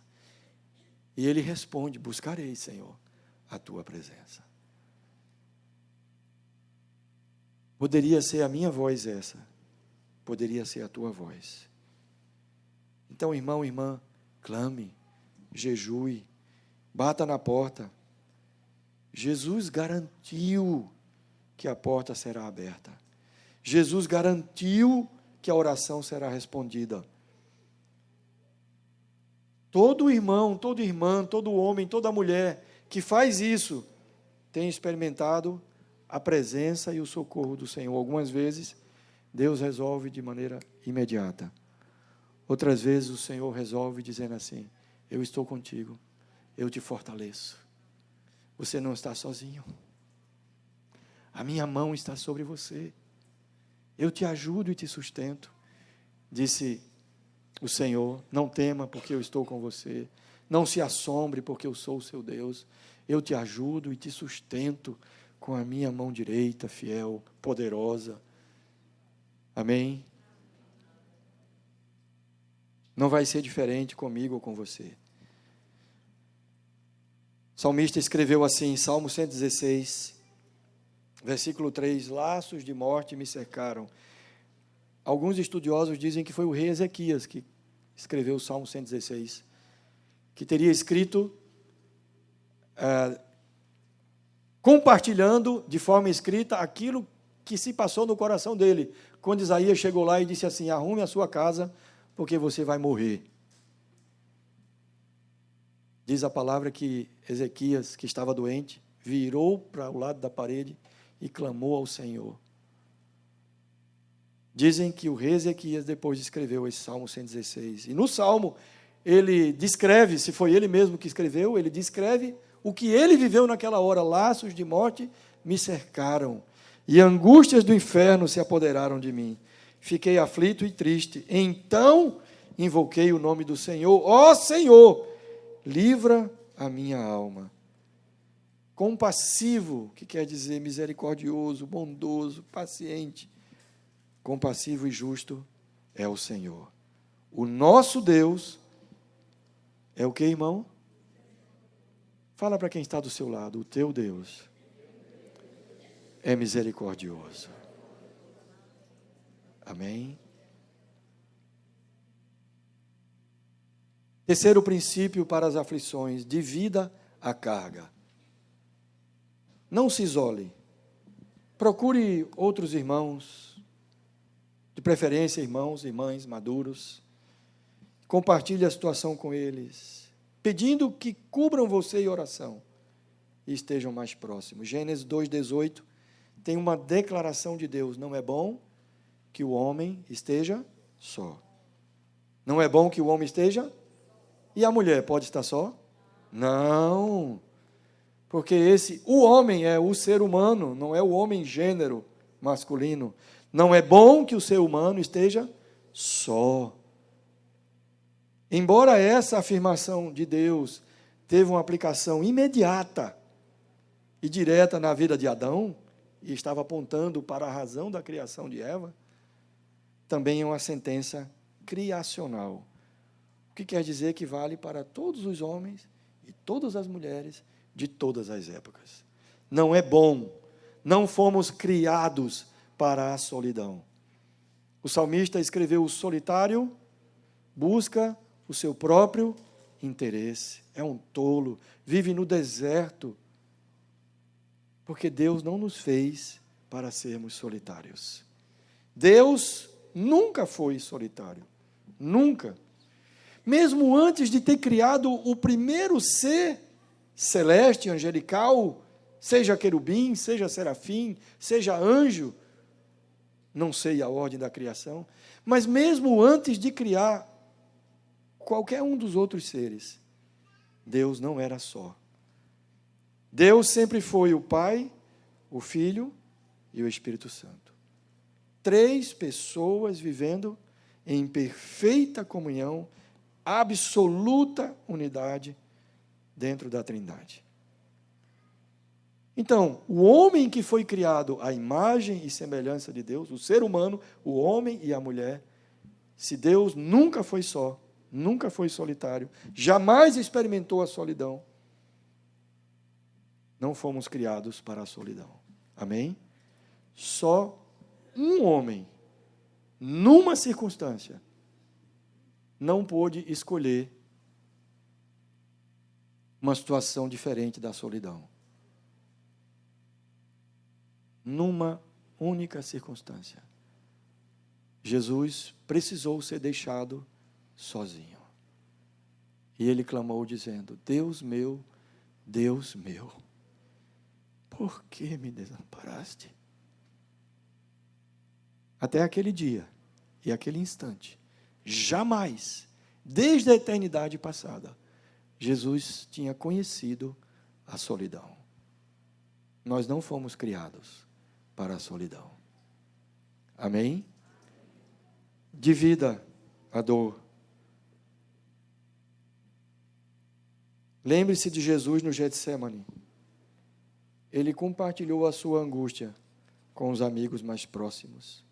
E ele responde: buscarei, Senhor, a tua presença. Poderia ser a minha voz essa, poderia ser a tua voz. Então, irmão, irmã, clame, jejue, bata na porta. Jesus garantiu que a porta será aberta. Jesus garantiu que a oração será respondida. Todo irmão, toda irmã, todo homem, toda mulher que faz isso tem experimentado a presença e o socorro do Senhor. Algumas vezes, Deus resolve de maneira imediata. Outras vezes, o Senhor resolve dizendo assim: eu estou contigo, eu te fortaleço. Você não está sozinho. A minha mão está sobre você. Eu te ajudo e te sustento. Disse o Senhor: não tema, porque eu estou com você. Não se assombre, porque eu sou o seu Deus. Eu te ajudo e te sustento com a minha mão direita, fiel, poderosa. Amém? Não vai ser diferente comigo ou com você. O salmista escreveu assim, Salmo 116, versículo 3, laços de morte me cercaram. Alguns estudiosos dizem que foi o rei Ezequias que escreveu o Salmo 116, que teria escrito, compartilhando de forma escrita aquilo que se passou no coração dele, quando Isaías chegou lá e disse assim: arrume a sua casa, porque você vai morrer. Diz a palavra que Ezequias, que estava doente, virou para o lado da parede e clamou ao Senhor. Dizem que o rei Ezequias depois escreveu esse Salmo 116. E no Salmo, ele descreve, se foi ele mesmo que escreveu, ele descreve o que ele viveu naquela hora. Laços de morte me cercaram, e angústias do inferno se apoderaram de mim. Fiquei aflito e triste. Então invoquei o nome do Senhor. Ó Senhor, livra a minha alma. Compassivo, que quer dizer misericordioso, bondoso, paciente. Compassivo e justo é o Senhor. O nosso Deus é o que, irmão? Fala para quem está do seu lado: o teu Deus é misericordioso. Amém? Terceiro princípio para as aflições: divida a carga. Não se isole. Procure outros irmãos, de preferência irmãos e irmãs maduros. Compartilhe a situação com eles, pedindo que cubram você em oração e estejam mais próximos. Gênesis 2,18 tem uma declaração de Deus: não é bom que o homem esteja só. Não é bom que o homem esteja. E a mulher pode estar só? Não. Porque o homem é o ser humano, não é o homem gênero masculino. Não é bom que o ser humano esteja só. Embora essa afirmação de Deus teve uma aplicação imediata e direta na vida de Adão, e estava apontando para a razão da criação de Eva, também é uma sentença criacional. O que quer dizer que vale para todos os homens e todas as mulheres de todas as épocas. Não é bom, não fomos criados para a solidão. O salmista escreveu: o solitário busca o seu próprio interesse, é um tolo, vive no deserto, porque Deus não nos fez para sermos solitários. Deus nunca foi solitário, nunca. Mesmo antes de ter criado o primeiro ser celeste, angelical, seja querubim, seja serafim, seja anjo, não sei a ordem da criação, mas mesmo antes de criar qualquer um dos outros seres, Deus não era só. Deus sempre foi o Pai, o Filho e o Espírito Santo. 3 pessoas vivendo em perfeita comunhão, absoluta unidade dentro da Trindade. Então, o homem que foi criado à imagem e semelhança de Deus, o ser humano, o homem e a mulher, se Deus nunca foi só, nunca foi solitário, jamais experimentou a solidão, não fomos criados para a solidão. Amém? Só um homem, numa circunstância, não pôde escolher uma situação diferente da solidão. Numa única circunstância. Jesus precisou ser deixado sozinho. E ele clamou dizendo: Deus meu, por que me desamparaste? Até aquele dia e aquele instante, jamais, desde a eternidade passada, Jesus tinha conhecido a solidão. Nós não fomos criados para a solidão. Amém? Divida a dor. Lembre-se de Jesus no Getsêmani. Ele compartilhou a sua angústia com os amigos mais próximos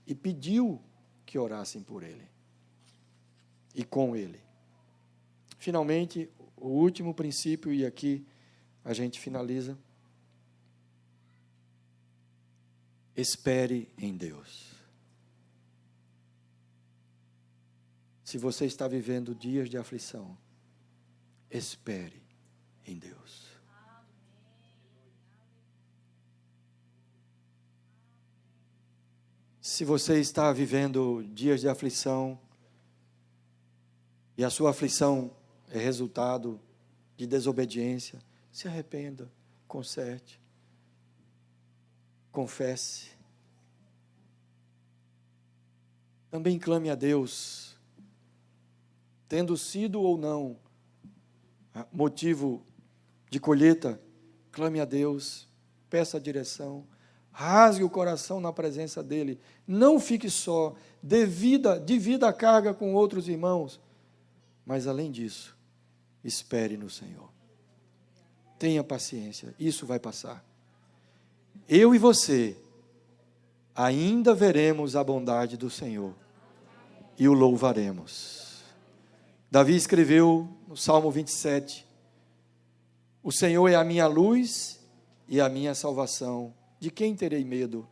e pediu que orassem por ele e com ele. Finalmente, o último princípio, e aqui a gente finaliza. Espere em Deus. Se você está vivendo dias de aflição, espere em Deus. Se você está vivendo dias de aflição, e a sua aflição é resultado de desobediência, se arrependa, conserte, confesse. Também clame a Deus, tendo sido ou não motivo de colheita, clame a Deus, peça a direção, rasgue o coração na presença dEle, não fique só, divida a carga com outros irmãos, mas além disso, espere no Senhor. Tenha paciência, isso vai passar. Eu e você ainda veremos a bondade do Senhor e o louvaremos. Davi escreveu no Salmo 27, o Senhor é a minha luz e a minha salvação, de quem terei medo?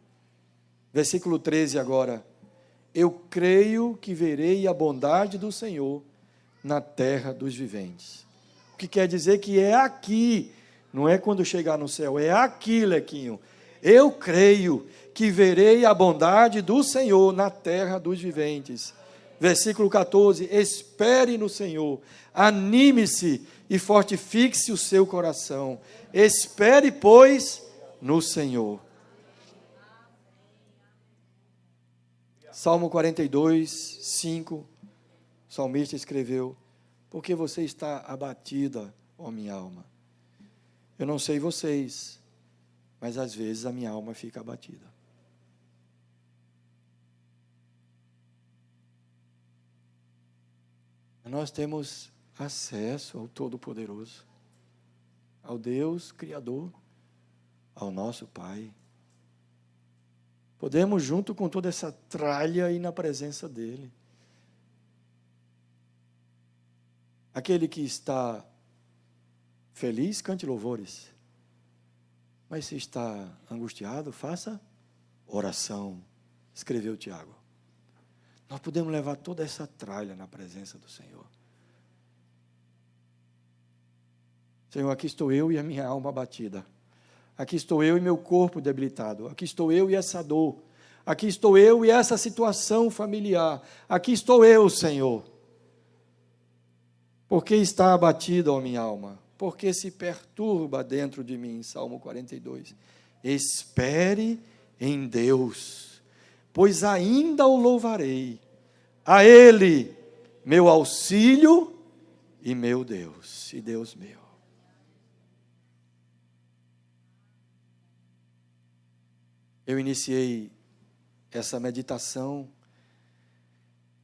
Versículo 13 agora, eu creio que verei a bondade do Senhor na terra dos viventes. O que quer dizer que é aqui, não é quando chegar no céu, é aqui, Lequinho. Eu creio que verei a bondade do Senhor na terra dos viventes. Versículo 14, espere no Senhor, anime-se e fortifique-se o seu coração. Espere, pois, no Senhor. Salmo 42, 5, o salmista escreveu, porque você está abatida, ó minha alma. Eu não sei vocês, mas às vezes a minha alma fica abatida. Nós temos acesso ao Todo-Poderoso, ao Deus Criador, ao nosso Pai. Podemos, junto com toda essa tralha, ir na presença dEle. Aquele que está feliz, cante louvores. Mas se está angustiado, faça oração, escreveu Tiago. Nós podemos levar toda essa tralha na presença do Senhor. Senhor, aqui estou eu e a minha alma abatida. Aqui estou eu e meu corpo debilitado. Aqui estou eu e essa dor. Aqui estou eu e essa situação familiar. Aqui estou eu, Senhor. Por que está abatida, ó minha alma? Porque se perturba dentro de mim, Salmo 42. Espere em Deus, pois ainda o louvarei. A Ele, meu auxílio e meu Deus, e Deus meu. Eu iniciei essa meditação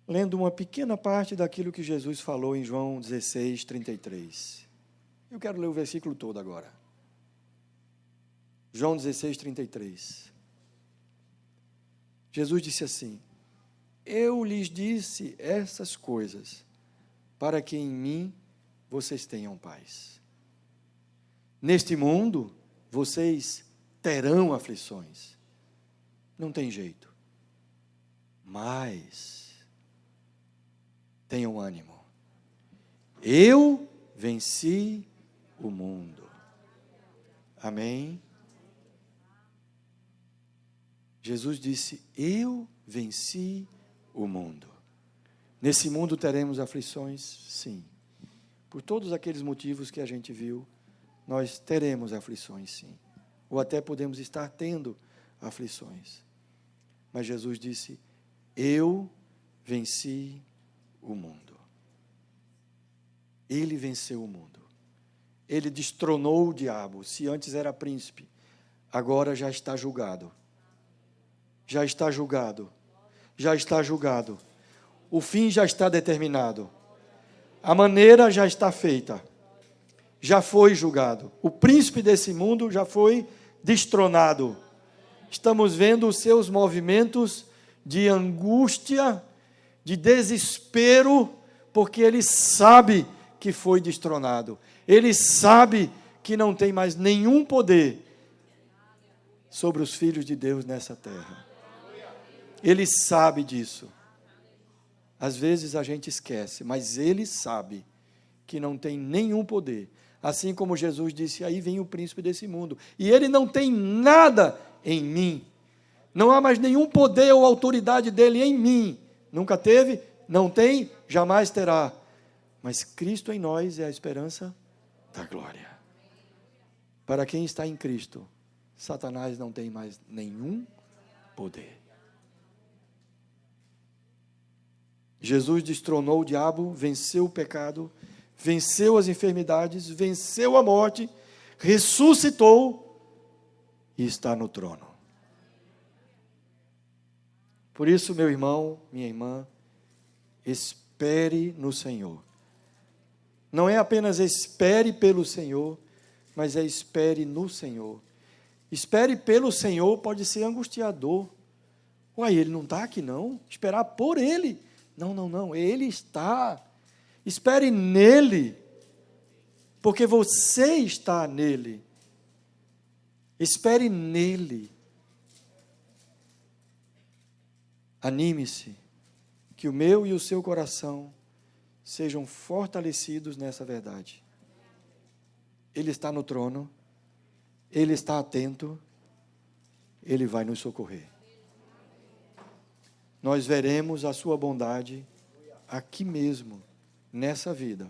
lendo uma pequena parte daquilo que Jesus falou em João 16, 33. Eu quero ler o versículo todo agora. João 16, 33. Jesus disse assim: eu lhes disse essas coisas, para que em mim vocês tenham paz. Neste mundo, vocês terão aflições. Não tem jeito. Mas tenham ânimo. Eu venci o mundo. Amém? Jesus disse: eu venci o mundo. Nesse mundo teremos aflições? Sim. Por todos aqueles motivos que a gente viu, nós teremos aflições, sim. Ou até podemos estar tendo aflições. Mas Jesus disse: eu venci o mundo. Ele venceu o mundo. Ele destronou o diabo. Se antes era príncipe, agora já está julgado. Já está julgado. Já está julgado. O fim já está determinado. A maneira já está feita. Já foi julgado. O príncipe desse mundo já foi destronado. Estamos vendo os seus movimentos de angústia, de desespero, porque ele sabe que foi destronado. Ele sabe que não tem mais nenhum poder sobre os filhos de Deus nessa terra. Ele sabe disso. Às vezes a gente esquece, mas ele sabe que não tem nenhum poder. Assim como Jesus disse: aí vem o príncipe desse mundo, e ele não tem nada em mim. Não há mais nenhum poder ou autoridade dele em mim. Nunca teve, não tem, jamais terá. Mas Cristo em nós é a esperança da glória. Para quem está em Cristo, Satanás não tem mais nenhum poder. Jesus destronou o diabo, venceu o pecado, venceu as enfermidades, venceu a morte, ressuscitou e está no trono. Por isso, meu irmão, minha irmã, espere no Senhor. Não é apenas espere pelo Senhor, mas é espere no Senhor. Espere pelo Senhor pode ser angustiador. Uai, ele não está aqui não? Esperar por ele. Não, ele está. Espere nele, porque você está nele. Espere nele. Anime-se, que o meu e o seu coração sejam fortalecidos nessa verdade. Ele está no trono, ele está atento, ele vai nos socorrer. Nós veremos a sua bondade aqui mesmo, nessa vida,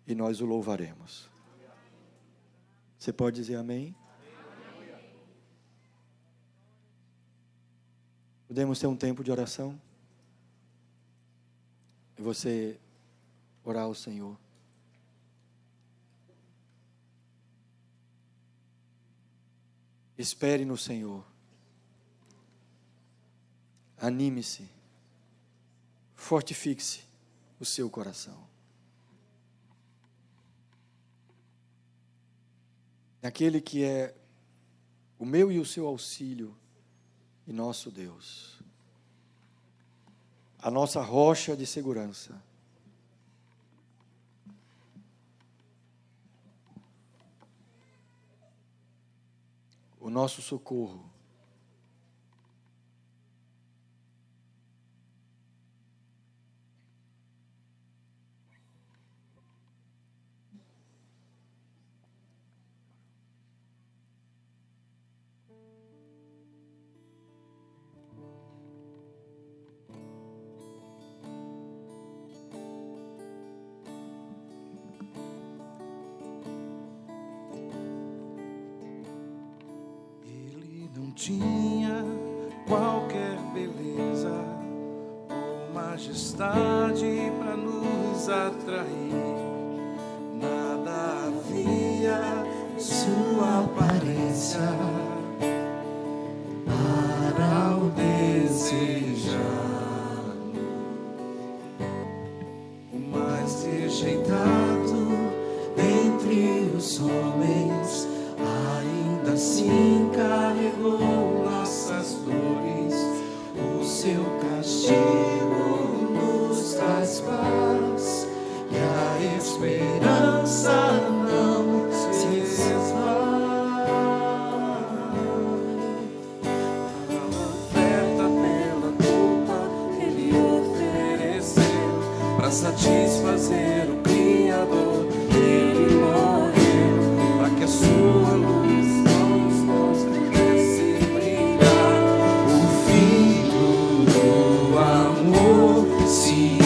e nós o louvaremos. Você pode dizer amém? Podemos ter um tempo de oração? E você orar ao Senhor. Espere no Senhor. Anime-se. Fortifique-se o seu coração. Naquele que é o meu e o seu auxílio e nosso Deus. A nossa rocha de segurança. O nosso socorro. Tinha qualquer beleza ou majestade para nos atrair. Nada havia em sua aparência para o desejar. O mais rejeitado dentre assim carregou nossas dores, o seu castigo nos traz paz, e a esperança não se esvai. A oferta pela culpa ele ofereceu, para satisfazer o Criador. Ele morreu para que a sua luz nós pudesse brilhar. O Filho do amor se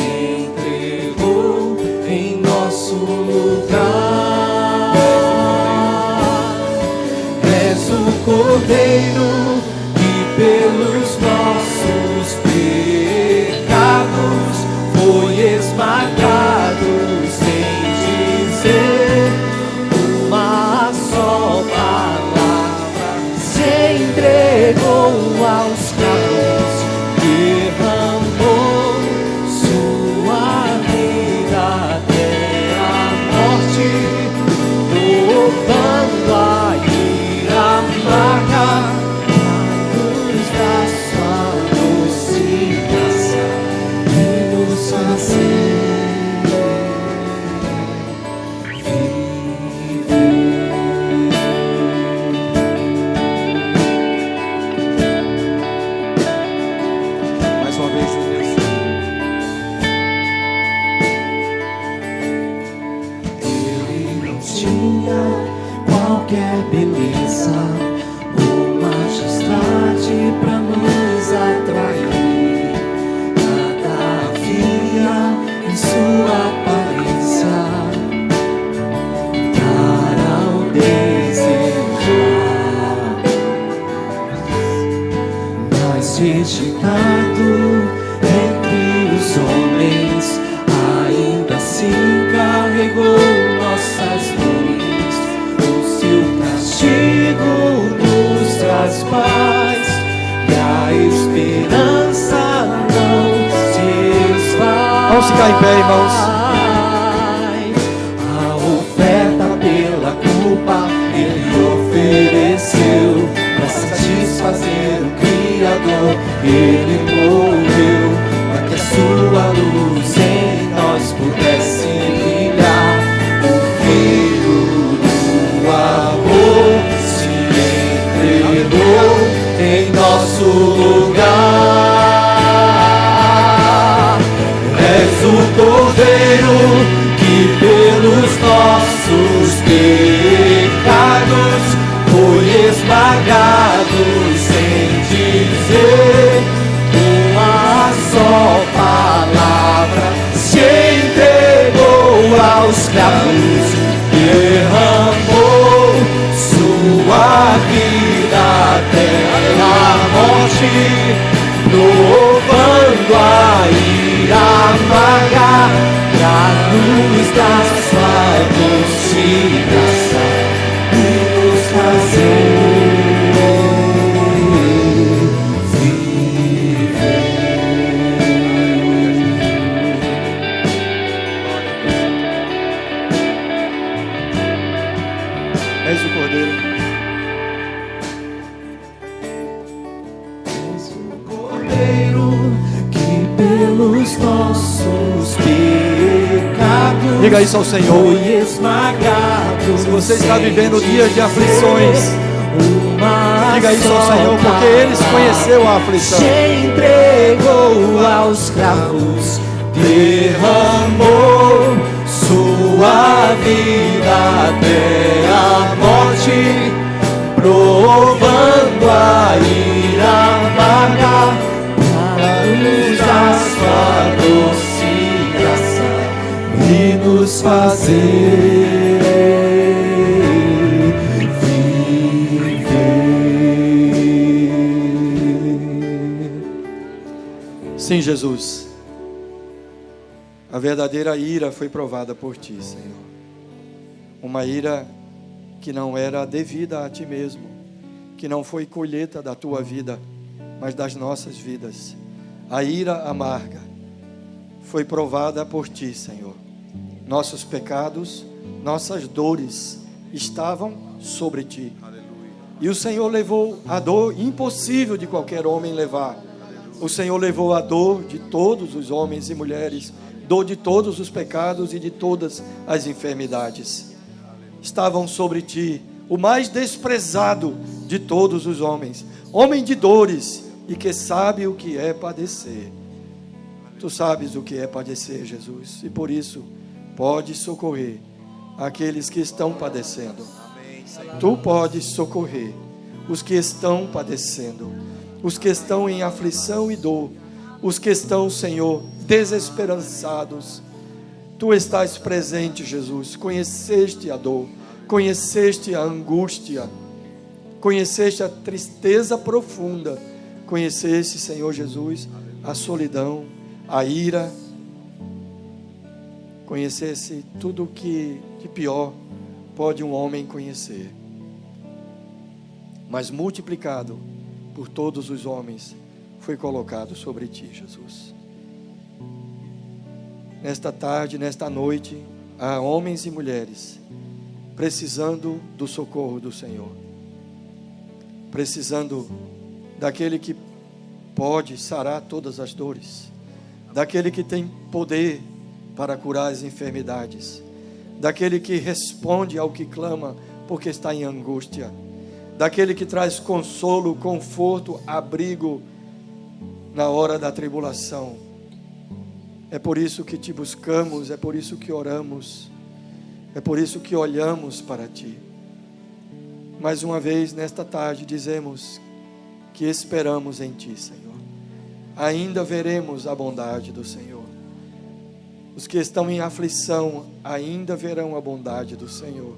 entregou em nosso lugar. És o Cordeiro que pelos nossos pecados foi esmagado, sem dizer uma só palavra. Se entregou aos cravos, derramou sua vida até a morte, provando a ira amarga, a luz da sua doce graça e nos fazer Mais uma vez, Deus. Ele não tinha qualquer beleza ou majestade para nos atrair. Nada havia em sua aparência para o desejar, mas rejeitado entre os homens, ainda assim carregou nossas dores. O seu castigo nos traz paz, e a esperança não se esvai. Vamos ficar em pé, irmãos. A oferta pela culpa ele ofereceu, para satisfazer o Criador. Ele morreu para que a sua luz em nós pudesse brilhar. O Filho do amor se entregou em nosso lugar. És o Cordeiro que pelos nossos pecados foi esmagado, sem dizer uma só palavra. Se entregou aos cravos, derramou sua vida até a morte, provando a ira amarga, a luz da sua doce graça e nos fazer És o Cordeiro. que pelos nossos pecados Diga isso ao Senhor. foi esmagado. Se você está vivendo dias de aflições, diga isso ao Senhor, porque Ele conheceu a aflição. Se entregou aos cravos, derramou sua vida até a morte, provando a ira amarga, a luz da sua doce graça e nos fazer viver. Sim, Jesus. A verdadeira ira foi provada por Ti, Senhor. Uma ira que não era devida a Ti mesmo, que não foi colheita da Tua vida, mas das nossas vidas. A ira amarga foi provada por Ti, Senhor. Nossos pecados, nossas dores estavam sobre Ti. E o Senhor levou a dor impossível de qualquer homem levar. O Senhor levou a dor de todos os homens e mulheres, dor de todos os pecados e de todas as enfermidades. Estavam sobre ti, o mais desprezado de todos os homens, homem de dores e que sabe o que é padecer. Tu sabes o que é padecer, Jesus, e por isso pode socorrer aqueles que estão padecendo. Tu podes socorrer os que estão padecendo, os que estão em aflição e dor, os que estão, Senhor, desesperançados. Tu estás presente, Jesus. Conheceste a dor, conheceste a angústia, conheceste a tristeza profunda, conheceste, Senhor Jesus, a solidão, a ira, conhecesse tudo o que de pior pode um homem conhecer, mas multiplicado por todos os homens, foi colocado sobre ti, Jesus. Nesta tarde, nesta noite, há homens e mulheres precisando do socorro do Senhor, precisando daquele que pode sarar todas as dores, daquele que tem poder para curar as enfermidades, daquele que responde ao que clama porque está em angústia, daquele que traz consolo, conforto, abrigo na hora da tribulação. É por isso que te buscamos, é por isso que oramos, é por isso que olhamos para ti. Mais uma vez nesta tarde dizemos que esperamos em ti, Senhor. Ainda veremos a bondade do Senhor. Os que estão em aflição ainda verão a bondade do Senhor.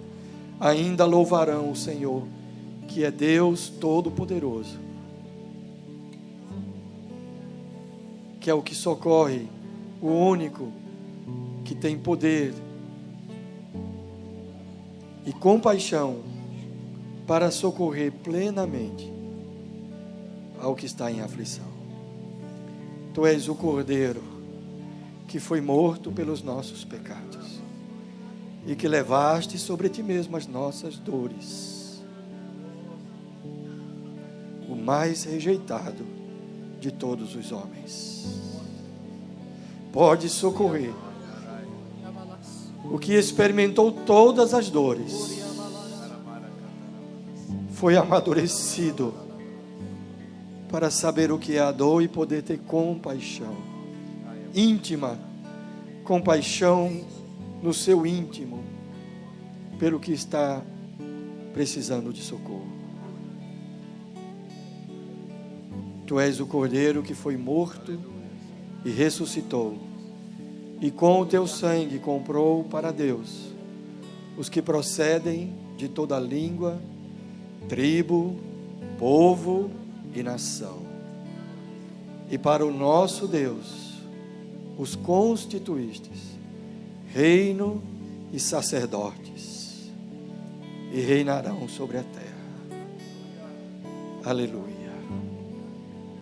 Ainda louvarão o Senhor, que é Deus Todo-Poderoso, que é o que socorre, o único que tem poder e compaixão para socorrer plenamente ao que está em aflição. Tu és o Cordeiro que foi morto pelos nossos pecados e que levaste sobre ti mesmo as nossas dores, o mais rejeitado de todos os homens. Pode socorrer o que experimentou todas as dores, foi amadurecido para saber o que é a dor e poder ter compaixão íntima, compaixão no seu íntimo pelo que está precisando de socorro. Tu és o Cordeiro que foi morto e ressuscitou, e com o teu sangue comprou para Deus os que procedem de toda língua, tribo, povo e nação. E para o nosso Deus os constituístes reino e sacerdotes, e reinarão sobre a terra. Aleluia.